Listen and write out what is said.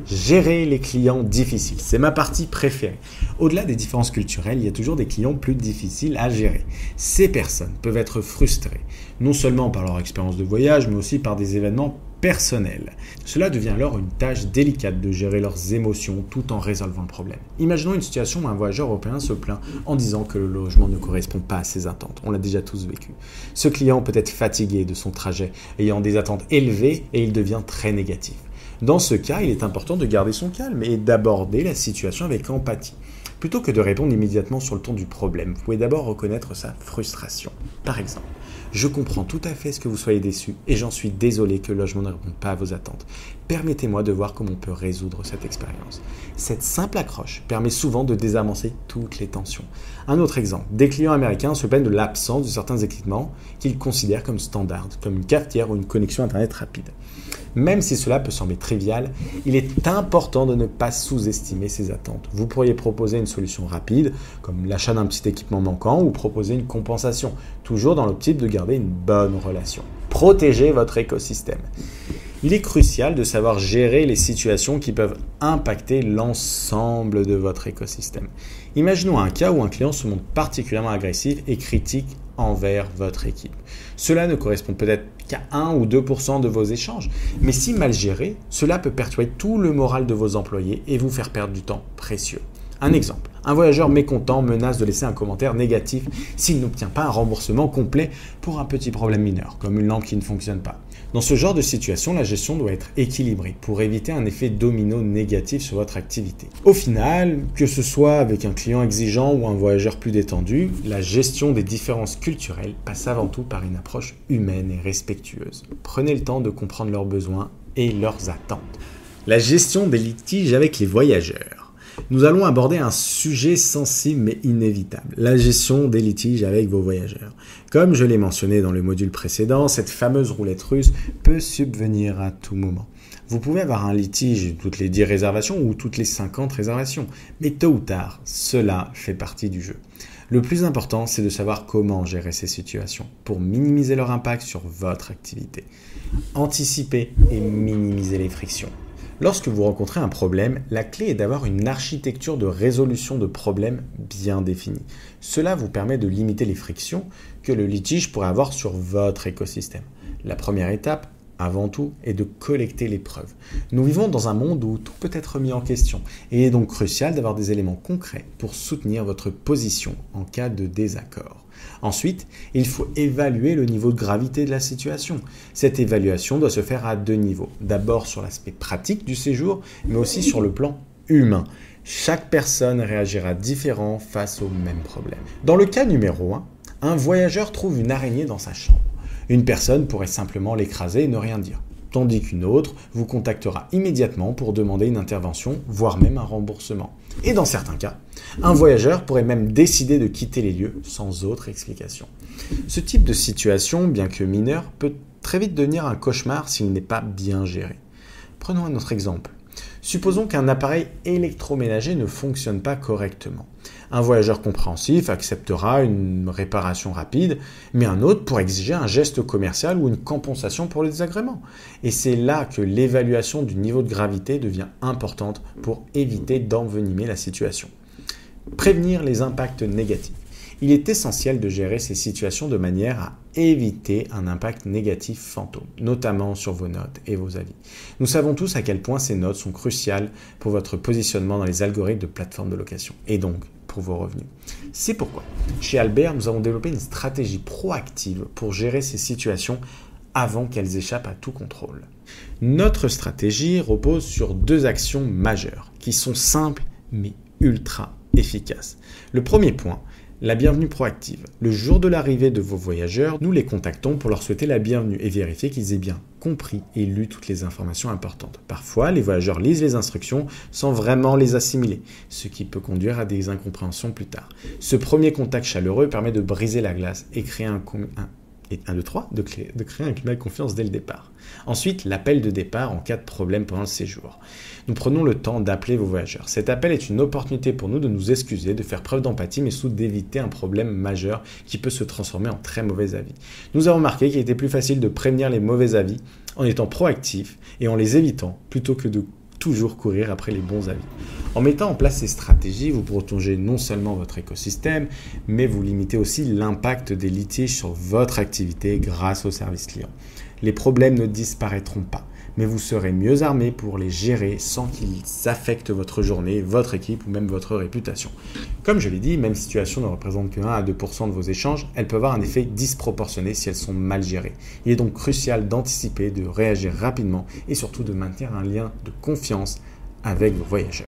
Gérer les clients difficiles, c'est ma partie préférée. Au-delà des différences culturelles, il y a toujours des clients plus difficiles à gérer. Ces personnes peuvent être frustrées, non seulement par leur expérience de voyage, mais aussi par des événements personnels. Cela devient alors une tâche délicate de gérer leurs émotions tout en résolvant le problème. Imaginons une situation où un voyageur européen se plaint en disant que le logement ne correspond pas à ses attentes. On l'a déjà tous vécu. Ce client peut être fatigué de son trajet, ayant des attentes élevées et il devient très négatif. Dans ce cas, il est important de garder son calme et d'aborder la situation avec empathie. Plutôt que de répondre immédiatement sur le ton du problème, vous pouvez d'abord reconnaître sa frustration. Par exemple, je comprends tout à fait ce que vous soyez déçu et j'en suis désolé que le logement ne réponde pas à vos attentes. Permettez-moi de voir comment on peut résoudre cette expérience. Cette simple accroche permet souvent de désamorcer toutes les tensions. Un autre exemple, des clients américains se plaignent de l'absence de certains équipements qu'ils considèrent comme standards, comme une cafetière ou une connexion Internet rapide. Même si cela peut sembler trivial, il est important de ne pas sous-estimer ces attentes. Vous pourriez proposer une solution rapide, comme l'achat d'un petit équipement manquant, ou proposer une compensation, toujours dans l'optique de garder une bonne relation. Protégez votre écosystème. Il est crucial de savoir gérer les situations qui peuvent impacter l'ensemble de votre écosystème. Imaginons un cas où un client se montre particulièrement agressif et critique envers votre équipe. Cela ne correspond peut-être qu'à 1 ou 2% de vos échanges, mais si mal géré, cela peut perturber tout le moral de vos employés et vous faire perdre du temps précieux. Un exemple, un voyageur mécontent menace de laisser un commentaire négatif s'il n'obtient pas un remboursement complet pour un petit problème mineur, comme une lampe qui ne fonctionne pas. Dans ce genre de situation, la gestion doit être équilibrée pour éviter un effet domino négatif sur votre activité. Au final, que ce soit avec un client exigeant ou un voyageur plus détendu, la gestion des différences culturelles passe avant tout par une approche humaine et respectueuse. Prenez le temps de comprendre leurs besoins et leurs attentes. La gestion des litiges avec les voyageurs. Nous allons aborder un sujet sensible mais inévitable, la gestion des litiges avec vos voyageurs. Comme je l'ai mentionné dans le module précédent, cette fameuse roulette russe peut subvenir à tout moment. Vous pouvez avoir un litige toutes les 10 réservations ou toutes les 50 réservations, mais tôt ou tard, cela fait partie du jeu. Le plus important, c'est de savoir comment gérer ces situations pour minimiser leur impact sur votre activité. Anticiper et minimiser les frictions. Lorsque vous rencontrez un problème, la clé est d'avoir une architecture de résolution de problèmes bien définie. Cela vous permet de limiter les frictions que le litige pourrait avoir sur votre écosystème. La première étape, avant tout, est de collecter les preuves. Nous vivons dans un monde où tout peut être mis en question et il est donc crucial d'avoir des éléments concrets pour soutenir votre position en cas de désaccord. Ensuite, il faut évaluer le niveau de gravité de la situation. Cette évaluation doit se faire à 2 niveaux. D'abord sur l'aspect pratique du séjour, mais aussi sur le plan humain. Chaque personne réagira différemment face au même problème. Dans le cas numéro 1, un voyageur trouve une araignée dans sa chambre. Une personne pourrait simplement l'écraser et ne rien dire, tandis qu'une autre vous contactera immédiatement pour demander une intervention, voire même un remboursement. Et dans certains cas, un voyageur pourrait même décider de quitter les lieux sans autre explication. Ce type de situation, bien que mineur, peut très vite devenir un cauchemar s'il n'est pas bien géré. Prenons un autre exemple. Supposons qu'un appareil électroménager ne fonctionne pas correctement. Un voyageur compréhensif acceptera une réparation rapide, mais un autre pourrait exiger un geste commercial ou une compensation pour le désagrément. Et c'est là que l'évaluation du niveau de gravité devient importante pour éviter d'envenimer la situation. Prévenir les impacts négatifs. Il est essentiel de gérer ces situations de manière à éviter un impact négatif fantôme, notamment sur vos notes et vos avis. Nous savons tous à quel point ces notes sont cruciales pour votre positionnement dans les algorithmes de plateformes de location et donc pour vos revenus. C'est pourquoi, chez Albert, nous avons développé une stratégie proactive pour gérer ces situations avant qu'elles échappent à tout contrôle. Notre stratégie repose sur 2 actions majeures qui sont simples mais ultra efficaces. Le premier point, la bienvenue proactive. Le jour de l'arrivée de vos voyageurs, nous les contactons pour leur souhaiter la bienvenue et vérifier qu'ils aient bien compris et lu toutes les informations importantes. Parfois, les voyageurs lisent les instructions sans vraiment les assimiler, ce qui peut conduire à des incompréhensions plus tard. Ce premier contact chaleureux permet de briser la glace et créer de créer un climat de confiance dès le départ. Ensuite, l'appel de départ en cas de problème pendant le séjour. Nous prenons le temps d'appeler vos voyageurs. Cet appel est une opportunité pour nous de nous excuser, de faire preuve d'empathie, mais surtout d'éviter un problème majeur qui peut se transformer en très mauvais avis. Nous avons remarqué qu'il était plus facile de prévenir les mauvais avis en étant proactif et en les évitant plutôt que de toujours courir après les bons avis. En mettant en place ces stratégies, vous protégez non seulement votre écosystème, mais vous limitez aussi l'impact des litiges sur votre activité grâce au service client. Les problèmes ne disparaîtront pas, mais vous serez mieux armé pour les gérer sans qu'ils affectent votre journée, votre équipe ou même votre réputation. Comme je l'ai dit, même situation ne représente que 1 à 2% de vos échanges, elles peuvent avoir un effet disproportionné si elles sont mal gérées. Il est donc crucial d'anticiper, de réagir rapidement et surtout de maintenir un lien de confiance avec vos voyageurs.